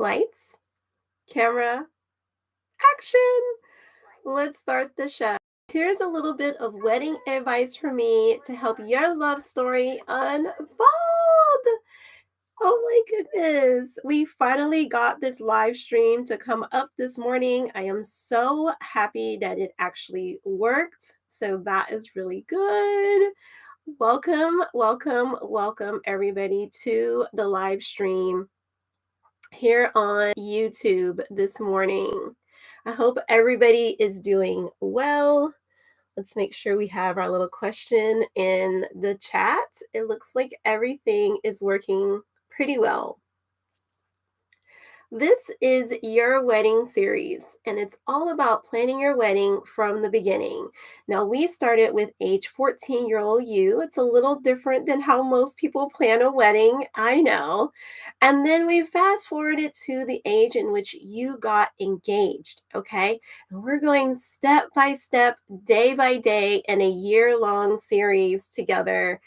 Lights, camera, action! Let's start the show. Here's a little bit of wedding advice from me to help your love story unfold. Oh my goodness. We finally got this live stream to come up this morning. I am so happy that it actually worked. So that is really good. Welcome, welcome, welcome everybody to the live stream here on YouTube this morning. I hope everybody is doing well. Let's make sure we have our little question in the chat. It looks like everything is working pretty well. This is Your Wedding Series, and it's all about planning your wedding from the beginning. Now, we started with age 14-year-old you. It's a little different than how most people plan a wedding, I know. And then we fast forwarded to the age in which you got engaged, okay? And we're going step by step, day by day, in a year-long series together,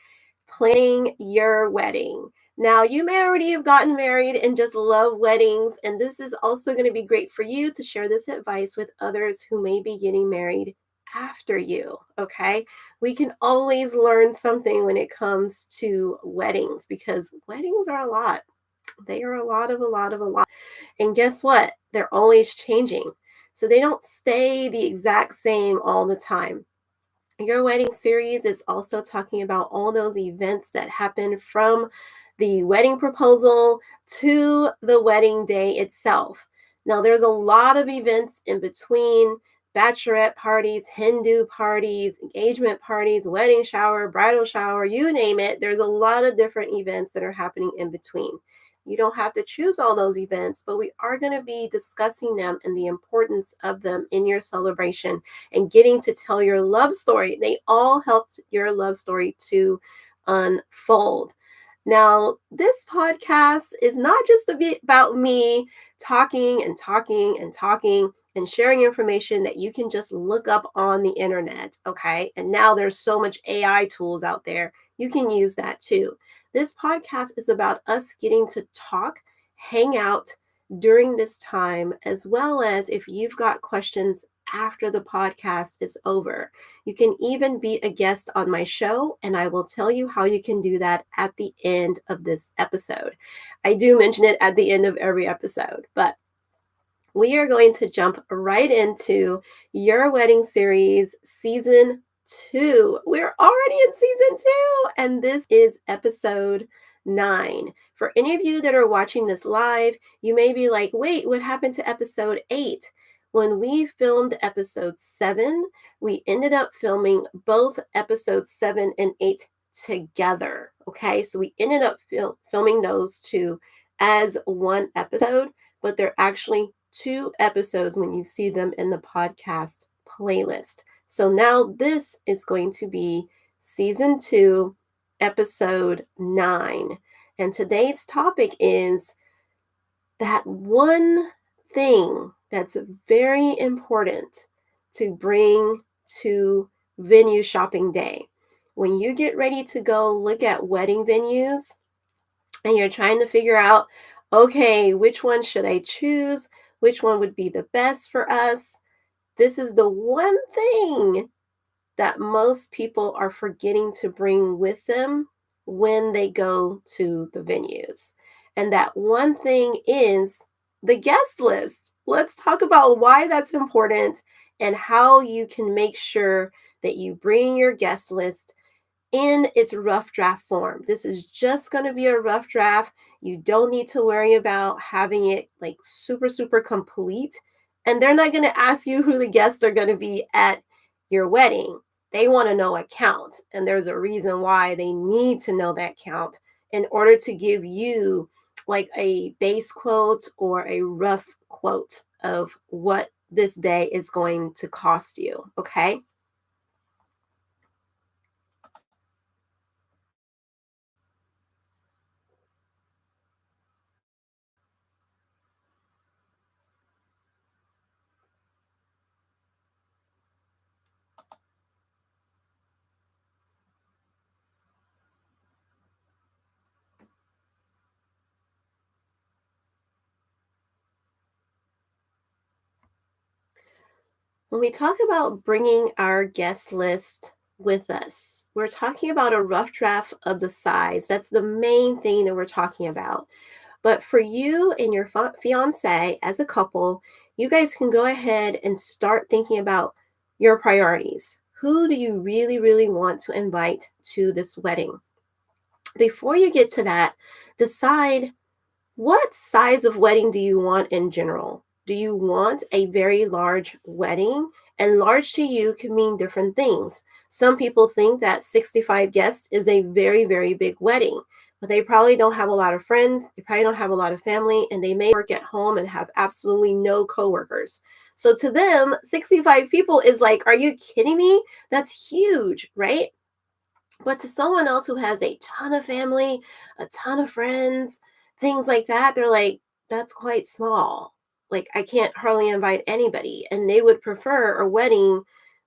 planning your wedding. Now, you may already have gotten married and just love weddings, and this is also going to be great for you to share this advice with others who may be getting married after you, okay? We can always learn something when it comes to weddings because weddings are a lot. They are a lot. And guess what? They're always changing. So they don't stay the exact same all the time. Your Wedding Series is also talking about all those events that happen from the wedding proposal to the wedding day itself. Now, there's a lot of events in between: bachelorette parties, Hindu parties, engagement parties, wedding shower, bridal shower, you name it. There's a lot of different events that are happening in between. You don't have to choose all those events, but we are going to be discussing them and the importance of them in your celebration and getting to tell your love story. They all helped your love story to unfold. Now, this podcast is not just a bit about me talking and talking and talking and sharing information that you can just look up on the internet, okay? And now there's so much AI tools out there. You can use that too. This podcast is about us getting to talk, hang out during this time, as well as if you've got questions after the podcast is over. You can even be a guest on my show, and I will tell you how you can do that at the end of this episode. I do mention it at the end of every episode, but we are going to jump right into Your Wedding Series Season 2. We're already in Season 2, and this is Episode 9. For any of you that are watching this live, you may be like, wait, what happened to Episode 8? When we filmed Episode 7, we ended up filming both Episodes 7 and 8 together, okay? So we ended up filming those two as one episode, but they're actually 2 episodes when you see them in the podcast playlist. So now this is going to be Season 2, Episode 9. And today's topic is that one thing that's very important to bring to venue shopping day. When you get ready to go look at wedding venues and you're trying to figure out, okay, which one should I choose? Which one would be the best for us? This is the one thing that most people are forgetting to bring with them when they go to the venues. And that one thing is the guest list. Let's talk about why that's important and how you can make sure that you bring your guest list in its rough draft form. This is just going to be a rough draft. You don't need to worry about having it like super, super complete. And they're not going to ask you who the guests are going to be at your wedding. They want to know a count. And there's a reason why they need to know that count in order to give you like a base quote or a rough quote of what this day is going to cost you. Okay. When we talk about bringing our guest list with us, we're talking about a rough draft of the size. That's the main thing that we're talking about. But for you and your fiance as a couple, you guys can go ahead and start thinking about your priorities. Who do you really, really want to invite to this wedding? Before you get to that, decide what size of wedding do you want in general? Do you want a very large wedding? And large to you can mean different things. Some people think that 65 guests is a very, very big wedding, but they probably don't have a lot of friends. They probably don't have a lot of family, and they may work at home and have absolutely no coworkers. So to them, 65 people is like, are you kidding me? That's huge, right? But to someone else who has a ton of family, a ton of friends, things like that, they're like, that's quite small. Like, I can't hardly invite anybody. And they would prefer a wedding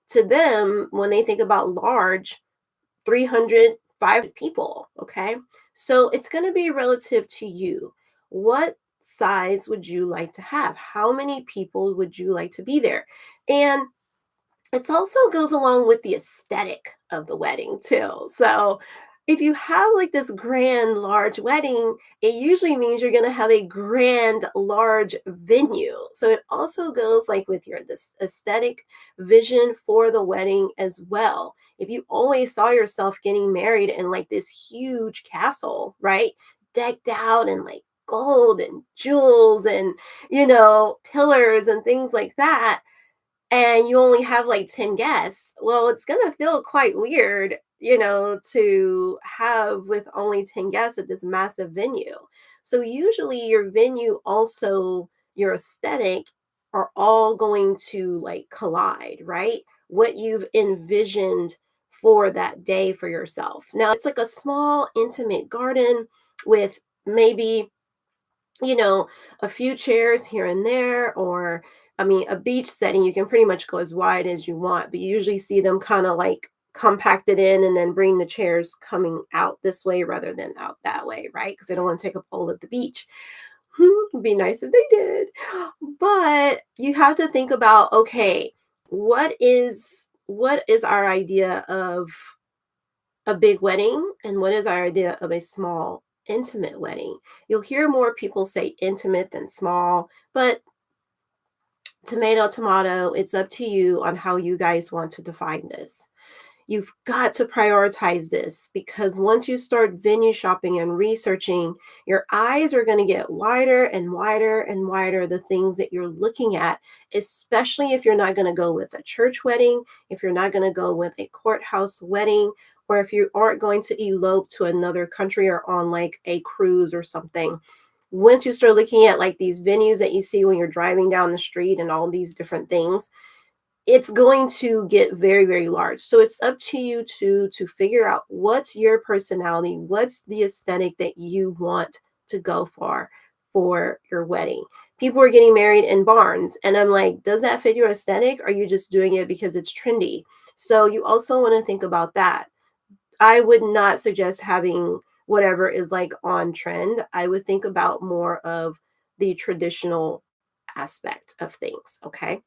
to them when they think about large, 300, 500 people. Okay. So it's going to be relative to you. What size would you like to have? How many people would you like to be there? And it's also goes along with the aesthetic of the wedding too. So if you have like this grand large wedding, it usually means you're going to have a grand large venue. So it also goes like with your this aesthetic vision for the wedding as well. If you always saw yourself getting married in like this huge castle, right? Decked out in like gold and jewels and pillars and things like that, and you only have like 10 guests, well, it's going to feel quite weird, to have with only 10 guests at this massive venue. So, usually, your venue, also your aesthetic, are all going to like collide, right? What you've envisioned for that day for yourself. Now, it's like a small, intimate garden with maybe you know, a few chairs here and there, or I mean, a beach setting, you can pretty much go as wide as you want, but you usually see them kind of like compacted in and then bring the chairs coming out this way rather than out that way, right? Because they don't want to take up all of the beach. It'd be nice if they did. But you have to think about, okay, what is our idea of a big wedding and what is our idea of a small intimate wedding? You'll hear more people say intimate than small, but tomato tomato, it's up to you on how you guys want to define this. You've got to prioritize this because once you start venue shopping and researching, your eyes are going to get wider and wider and wider, the things that you're looking at, especially if you're not going to go with a church wedding, if you're not going to go with a courthouse wedding, or if you aren't going to elope to another country or on like a cruise or something. Once you start looking at like these venues that you see when you're driving down the street and all these different things, it's going to get very, very large. So it's up to you to figure out what's your personality, what's the aesthetic that you want to go for your wedding. People are getting married in barns, and I'm like, does that fit your aesthetic? Or are you just doing it because it's trendy? So you also want to think about that. I would not suggest having whatever is like on trend. I would think about more of the traditional aspect of things. Okay.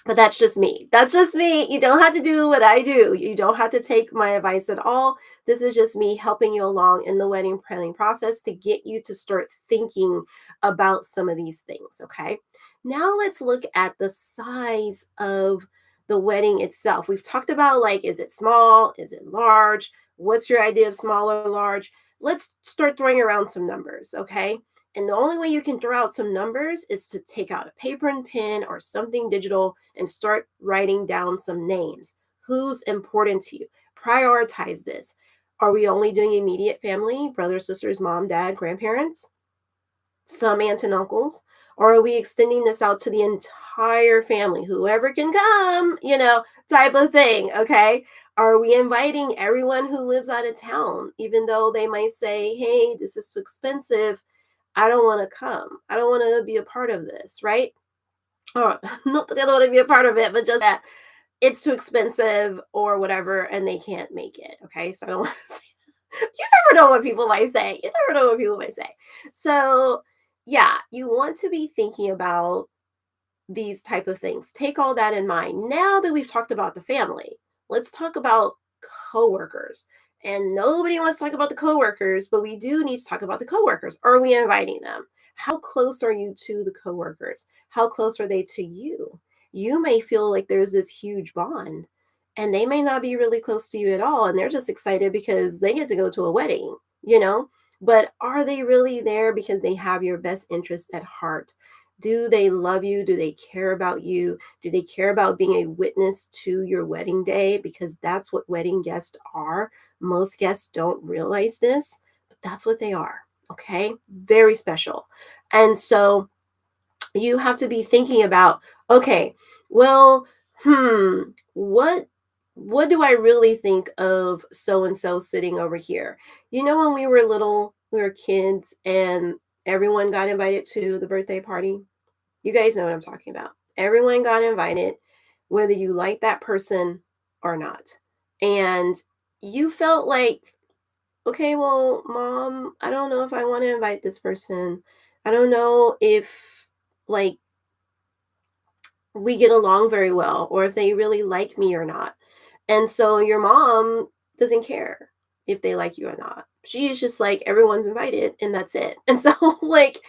But that's just me. That's just me. You don't have to do what I do. You don't have to take my advice at all. This is just me helping you along in the wedding planning process to get you to start thinking about some of these things. Okay. Now let's look at the size of the wedding itself. We've talked about like, is it small? Is it large? What's your idea of small or large? Let's start throwing around some numbers. Okay. And the only way you can throw out some numbers is to take out a paper and pen or something digital and start writing down some names. Who's important to you? Prioritize this. Are we only doing immediate family, brothers, sisters, mom, dad, grandparents, some aunts and uncles? Or are we extending this out to the entire family, whoever can come, type of thing? Okay. Are we inviting everyone who lives out of town, even though they might say, hey, this is too expensive? I don't want to come. I don't want to be a part of this, right? Or not that I don't want to be a part of it, but just that it's too expensive or whatever, and they can't make it. Okay. So I don't want to say that. You never know what people might say. You never know what people might say. So yeah, you want to be thinking about these type of things. Take all that in mind. Now that we've talked about the family, let's talk about coworkers. And nobody wants to talk about the coworkers, but we do need to talk about the coworkers. Are we inviting them? How close are you to the coworkers? How close are they to you? You may feel like there's this huge bond, and they may not be really close to you at all, and they're just excited because they get to go to a wedding, you know? But are they really there because they have your best interest at heart? Do they love you? Do they care about you? Do they care about being a witness to your wedding day? Because that's what wedding guests are. Most guests don't realize this, but that's what they are. Okay. Very special. And so you have to be thinking about, okay, well, what do I really think of so and so sitting over here? You know, when we were little, we were kids and everyone got invited to the birthday party. You guys know what I'm talking about. Everyone got invited, whether you like that person or not. And you felt like, okay, well, mom, I don't know if I want to invite this person. I don't know if like we get along very well or if they really like me or not. And so your mom doesn't care if they like you or not. She is just like, everyone's invited and that's it. And so, like,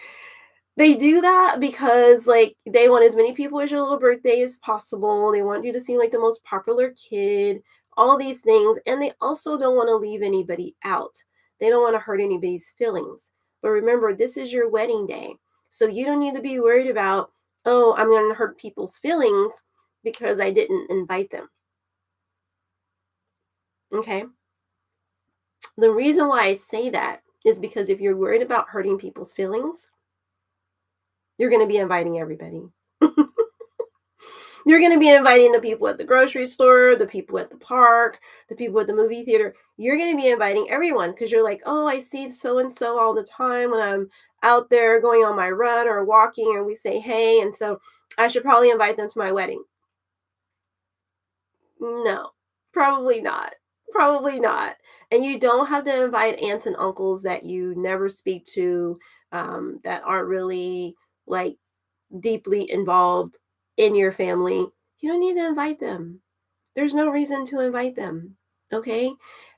they do that because, like, they want as many people at your little birthday as possible. They want you to seem like the most popular kid, all these things. And they also don't want to leave anybody out. They don't want to hurt anybody's feelings. But remember, this is your wedding day. So you don't need to be worried about, oh, I'm going to hurt people's feelings because I didn't invite them. Okay. The reason why I say that is because if you're worried about hurting people's feelings, you're going to be inviting everybody. You're going to be inviting the people at the grocery store, the people at the park, the people at the movie theater. You're going to be inviting everyone because you're like, oh, I see so and so all the time when I'm out there going on my run or walking, and we say hey. And so I should probably invite them to my wedding. No, probably not. Probably not. And you don't have to invite aunts and uncles that you never speak to, that aren't really like deeply involved in your family. You don't need to invite them. There's no reason to invite them. Okay.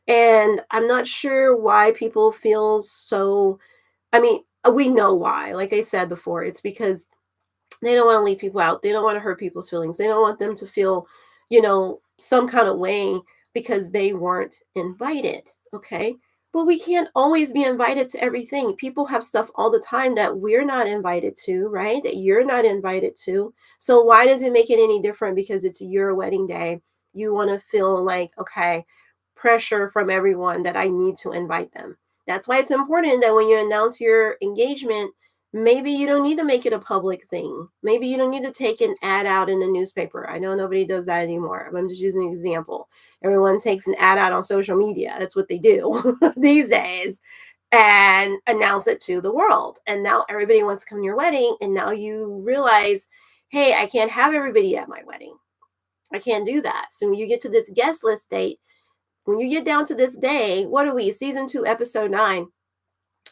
And I'm not sure why people feel so. I mean, we know why. Like I said before, it's because they don't want to leave people out. They don't want to hurt people's feelings. They don't want them to feel, some kind of way because they weren't invited. Okay. But we can't always be invited to everything. People have stuff all the time that we're not invited to, right? That you're not invited to. So why does it make it any different because it's your wedding day? You want to feel like, okay, pressure from everyone that I need to invite them. That's why it's important that when you announce your engagement, maybe you don't need to make it a public thing. Maybe you don't need to take an ad out in the newspaper. I know nobody does that anymore. I'm just using an example. Everyone takes an ad out on social media. That's what they do these days and announce it to the world. And now everybody wants to come to your wedding. And now you realize, hey, I can't have everybody at my wedding. I can't do that. So when you get to this guest list date, when you get down to this day, what are we? Season 2, episode 9.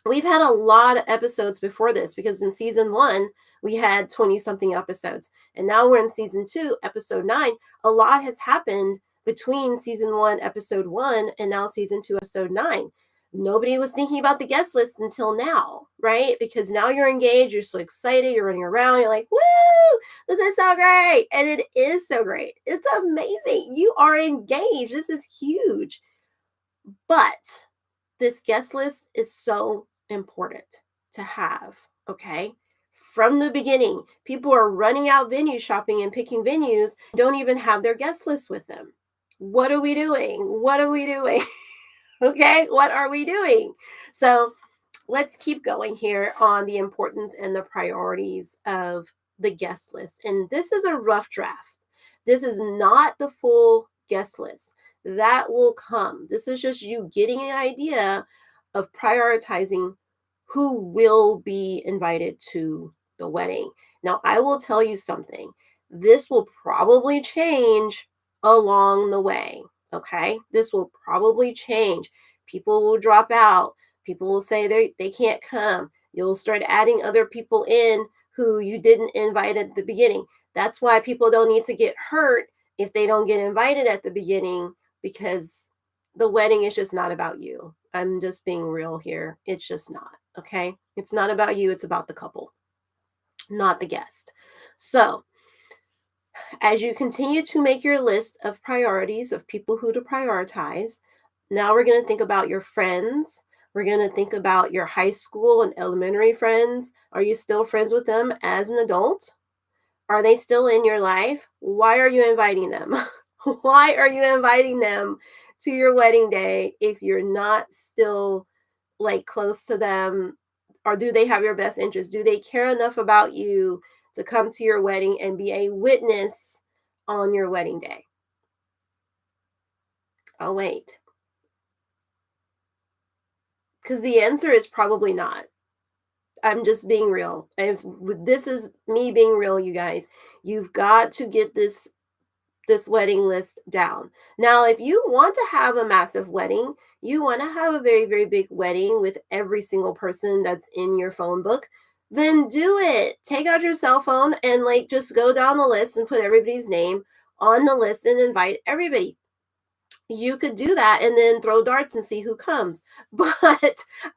We've had a lot of episodes before this because in season 1, we had 20 something episodes. And now we're in season 2, episode 9. A lot has happened between season 1, episode 1, and now season 2, episode 9. Nobody was thinking about the guest list until now, right? Because now you're engaged, you're so excited, you're running around, you're like, woo, this is so great. And it is so great. It's amazing. You are engaged. This is huge. But this guest list is so important to have, okay? From the beginning, people are running out venue shopping and picking venues, don't even have their guest list with them. What are we doing? What are we doing? Okay, what are we doing? So let's keep going here on the importance and the priorities of the guest list. And this is a rough draft. This is not the full guest list. That will come. This is just you getting an idea of prioritizing who will be invited to the wedding. Now, I will tell you something. This will probably change along the way. Okay, this will probably change. People will drop out. People will say they can't come. You'll start adding other people in who you didn't invite at the beginning. That's why people don't need to get hurt if they don't get invited at the beginning, because the wedding is just not about you. I'm just being real here. It's just not. Okay. It's not about you. It's about the couple, not the guest. So, as you continue to make your list of priorities of people who to prioritize, now we're going to think about your friends. We're going to think about your high school and elementary friends. Are you still friends with them as an adult? Are they still in your life? Why are you inviting them? Why are you inviting them to your wedding day if you're not still like close to them? Or do they have your best interest? Do they care enough about you to come to your wedding and be a witness on your wedding day? Oh, wait. Because the answer is probably not. I'm just being real. If this is me being real, you guys, you've got to get this wedding list down. Now, if you want to have a massive wedding, you want to have a very, very big wedding with every single person that's in your phone book, then do it. Take out your cell phone and like just go down the list and put everybody's name on the list and invite everybody. You could do that and then throw darts and see who comes. But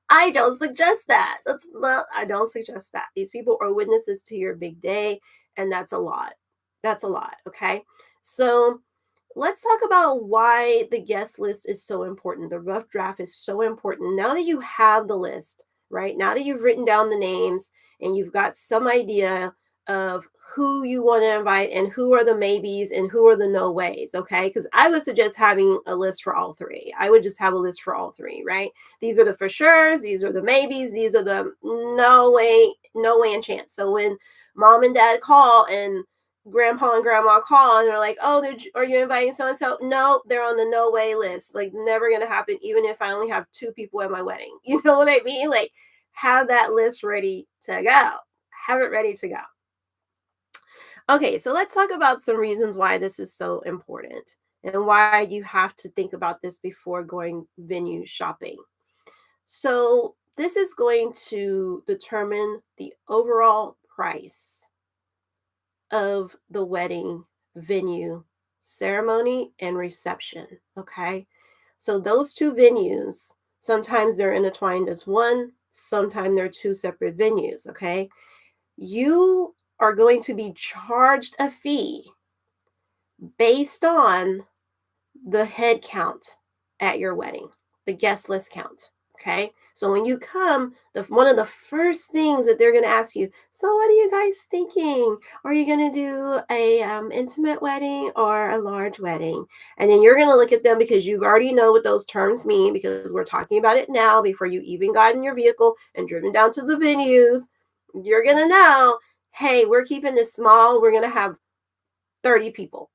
I don't suggest that. That's not, I don't suggest that. These people are witnesses to your big day, and that's a lot. That's a lot. Okay. So let's talk about why the guest list is so important. The rough draft is so important. Now that you have the list, right? Now that you've written down the names and you've got some idea of who you want to invite and who are the maybes and who are the no ways, okay? Because I would suggest having a list for all three. I would just have a list for all three, right? These are the for sures, these are the maybes, these are the no way and chance. So when mom and dad call and grandpa and grandma call and they're like, "Oh, are you inviting so and so?" No, they're on the no way list. Like, never gonna happen, even if I only have two people at my wedding. You know what I mean? Like, have that list ready to go. Have it ready to go. Okay, so let's talk about some reasons why this is so important and why you have to think about this before going venue shopping. So, this is going to determine the overall price of the wedding venue, ceremony, and reception. Okay. So those two venues, sometimes they're intertwined as one, sometimes they're two separate venues. Okay. You are going to be charged a fee based on the head count at your wedding, the guest list count. Okay. So when you come, one of the first things that they're going to ask you, so what are you guys thinking? Are you going to do a intimate wedding or a large wedding? And then you're going to look at them because you already know what those terms mean, because we're talking about it now before you even got in your vehicle and driven down to the venues. You're going to know, hey, we're keeping this small. We're going to have 30 people.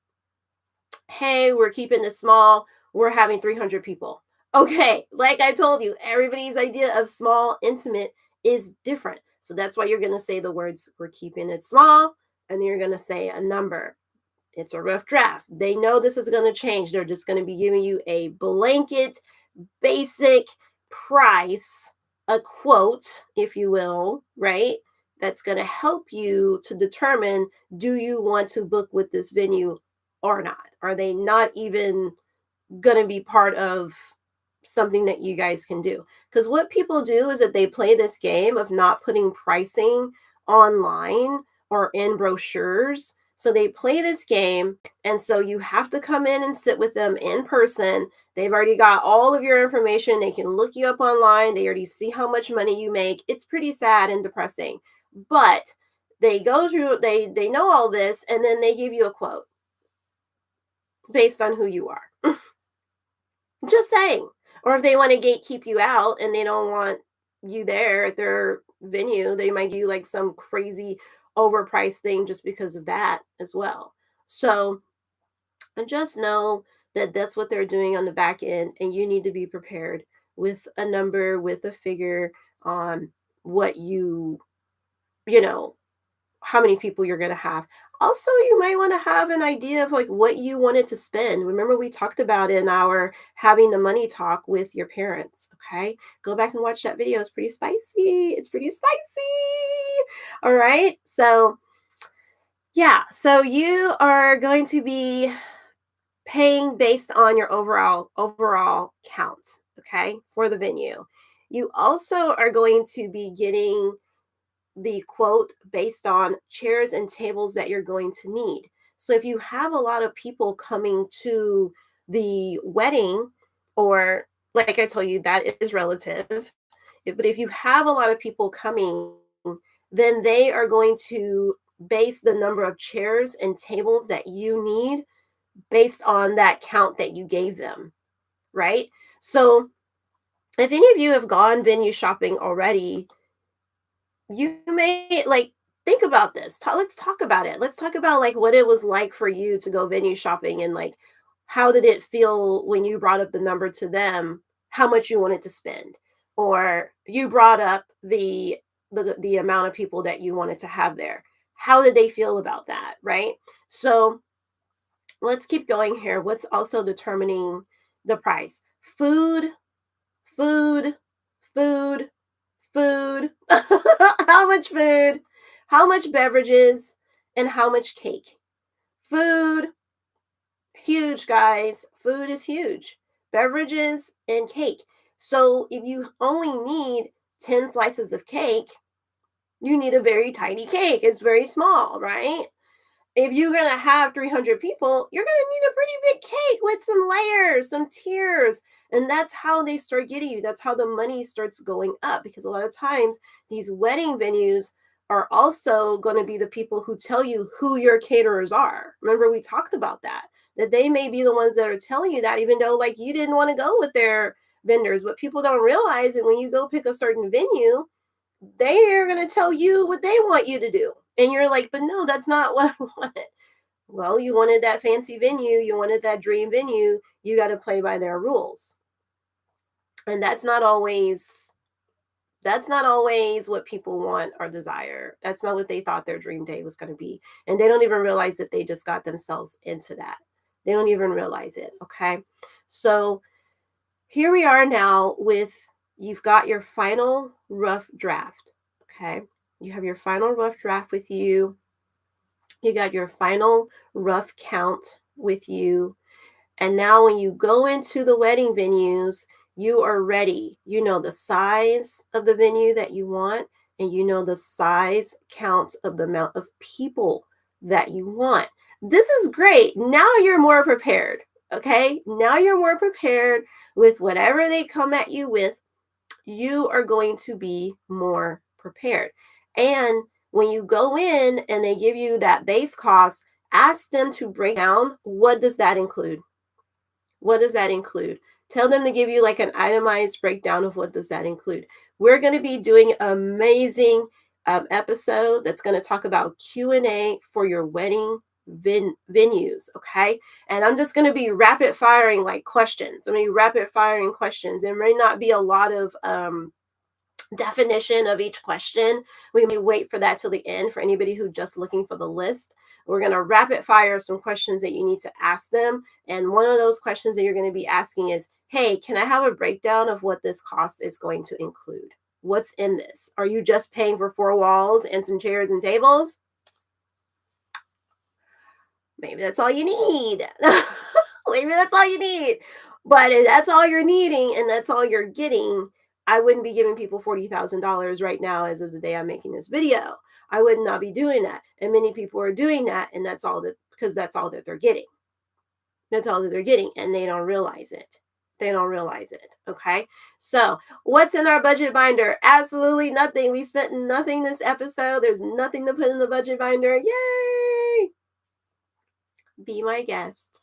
Hey, we're keeping this small. We're having 300 people. Okay, like I told you, everybody's idea of small, intimate is different. So that's why you're going to say the words, we're keeping it small, and then you're going to say a number. It's a rough draft. They know this is going to change. They're just going to be giving you a blanket, basic price, a quote, if you will, right? That's going to help you to determine, do you want to book with this venue or not? Are they not even going to be part of something that you guys can do? Because what people do is that they play this game of not putting pricing online or in brochures. So they play this game, and so you have to come in and sit with them in person. They've already got all of your information. They can look you up online. They already see how much money you make. It's pretty sad and depressing. But they go through, they know all this, and then they give you a quote based on who you are. Just saying. Or if they want to gatekeep you out and they don't want you there at their venue, they might give you like some crazy overpriced thing just because of that as well. So just know that that's what they're doing on the back end, and you need to be prepared with a number, with a figure on what you know, how many people you're going to have. Also, you might want to have an idea of like what you wanted to spend. Remember, we talked about in our having the money talk with your parents. Okay. Go back and watch that video. It's pretty spicy. It's pretty spicy. All right. So Yeah, so you are going to be paying based on your overall count, okay, for the venue. You also are going to be getting the quote based on chairs and tables that you're going to need. So if you have a lot of people coming to the wedding, or like I told you, that is relative. But if you have a lot of people coming, then they are going to base the number of chairs and tables that you need based on that count that you gave them, right? So if any of you have gone venue shopping already, you may like think about this. Let's talk about it. Let's talk about like what it was like for you to go venue shopping, and like how did it feel when you brought up the number to them, how much you wanted to spend, or you brought up the amount of people that you wanted to have there. How did they feel about that, right? So let's keep going here. What's also determining the price? Food, food, food, food. How much food? How much beverages? And how much cake? Food, huge, guys. Food is huge. Beverages and cake. So if you only need 10 slices of cake, you need a very tiny cake. It's very small, right? If you're gonna have 300 people, you're gonna need a pretty big cake with some layers, some tiers. And that's how they start getting you. That's how the money starts going up, because a lot of times these wedding venues are also going to be the people who tell you who your caterers are. Remember, we talked about that they may be the ones that are telling you that, even though like you didn't want to go with their vendors. What people don't realize, and when you go pick a certain venue, they are going to tell you what they want you to do. And you're like, but no, that's not what I wanted. Well, you wanted that fancy venue, you wanted that dream venue, you got to play by their rules. And that's not always what people want or desire. That's not what they thought their dream day was going to be. And they don't even realize that they just got themselves into that. They don't even realize it, okay? So, here we are now with, you've got your final rough draft, okay? You have your final rough draft with you. You got your final rough count with you. And now when you go into the wedding venues, you are ready. You know the size of the venue that you want, and you know the size count of the amount of people that you want. This is great. Now you're more prepared. Okay. Now you're more prepared with whatever they come at you with. You are going to be more prepared. And when you go in and they give you that base cost, ask them to break down, what does that include? What does that include? Tell them to give you like an itemized breakdown of what does that include. We're going to be doing an amazing episode that's going to talk about Q&A for your wedding venues, okay? And I'm just going to be rapid firing like questions. I mean, rapid firing questions. There may not be a lot of definition of each question. We may wait for that till the end for anybody who just looking for the list. We're going to rapid fire some questions that you need to ask them. And one of those questions that you're going to be asking is, hey, can I have a breakdown of what this cost is going to include? What's in this? Are you just paying for 4 walls and some chairs and tables? Maybe that's all you need. Maybe that's all you need. But if that's all you're needing and that's all you're getting, I wouldn't be giving people $40,000 right now as of the day I'm making this video. I would not be doing that. And many people are doing that, and that's all that, because that's all that they're getting. That's all that they're getting, and they don't realize it. They don't realize it. Okay. So, what's in our budget binder? Absolutely nothing. We spent nothing this episode. There's nothing to put in the budget binder. Yay! Be my guest.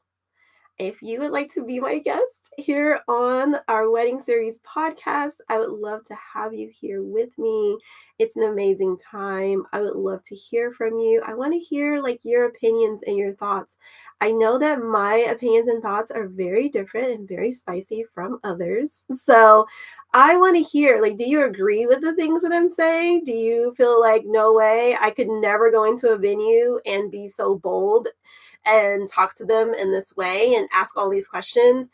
If you would like to be my guest here on our wedding series podcast, I would love to have you here with me. It's an amazing time. I would love to hear from you. I want to hear like your opinions and your thoughts. I know that my opinions and thoughts are very different and very spicy from others. So I want to hear, like, do you agree with the things that I'm saying? Do you feel like, no way, I could never go into a venue and be so bold and talk to them in this way and ask all these questions?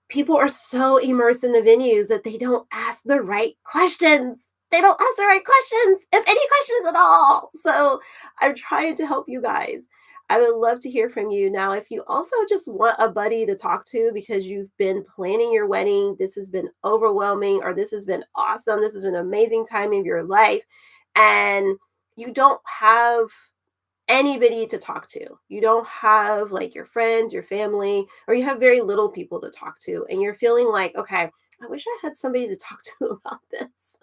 People are so immersed in the venues that they don't ask the right questions. they don't ask the right questions, if any questions at all. So I'm trying to help you guys. I would love to hear from you. Now, if you also just want a buddy to talk to because you've been planning your wedding, this has been overwhelming, or this has been awesome, this has been an amazing time of your life, and you don't have anybody to talk to. You don't have like your friends, your family, or you have very little people to talk to, and you're feeling like, okay, I wish I had somebody to talk to about this.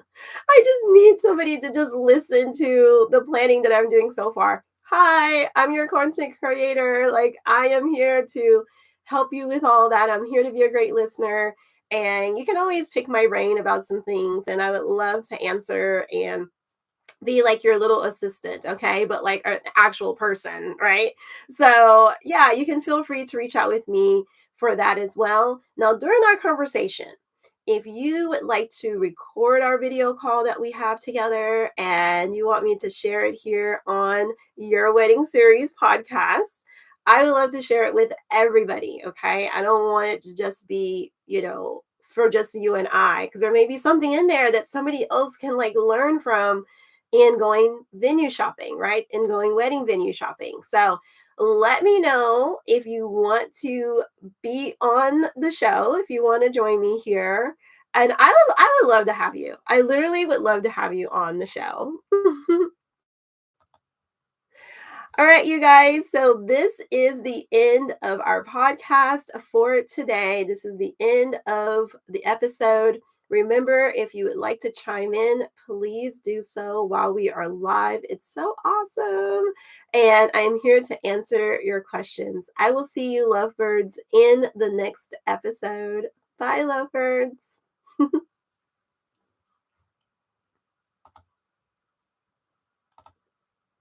I just need somebody to just listen to the planning that I'm doing so far. Hi, I'm your content creator. Like, I am here to help you with all that. I'm here to be a great listener. And you can always pick my brain about some things, and I would love to answer and be like your little assistant, okay? But like an actual person, right? So, yeah, you can feel free to reach out with me for that as well. Now, during our conversation, if you would like to record our video call that we have together and you want me to share it here on your wedding series podcast, I would love to share it with everybody, okay? I don't want it to just be, for just you and I, because there may be something in there that somebody else can like learn from in going venue shopping, right? In going wedding venue shopping. So let me know if you want to be on the show, if you want to join me here. And I would love to have you. I literally would love to have you on the show. All right, you guys. So this is the end of our podcast for today. This is the end of the episode. Remember, if you would like to chime in, please do so while we are live. It's so awesome. And I am here to answer your questions. I will see you, lovebirds, in the next episode. Bye, lovebirds.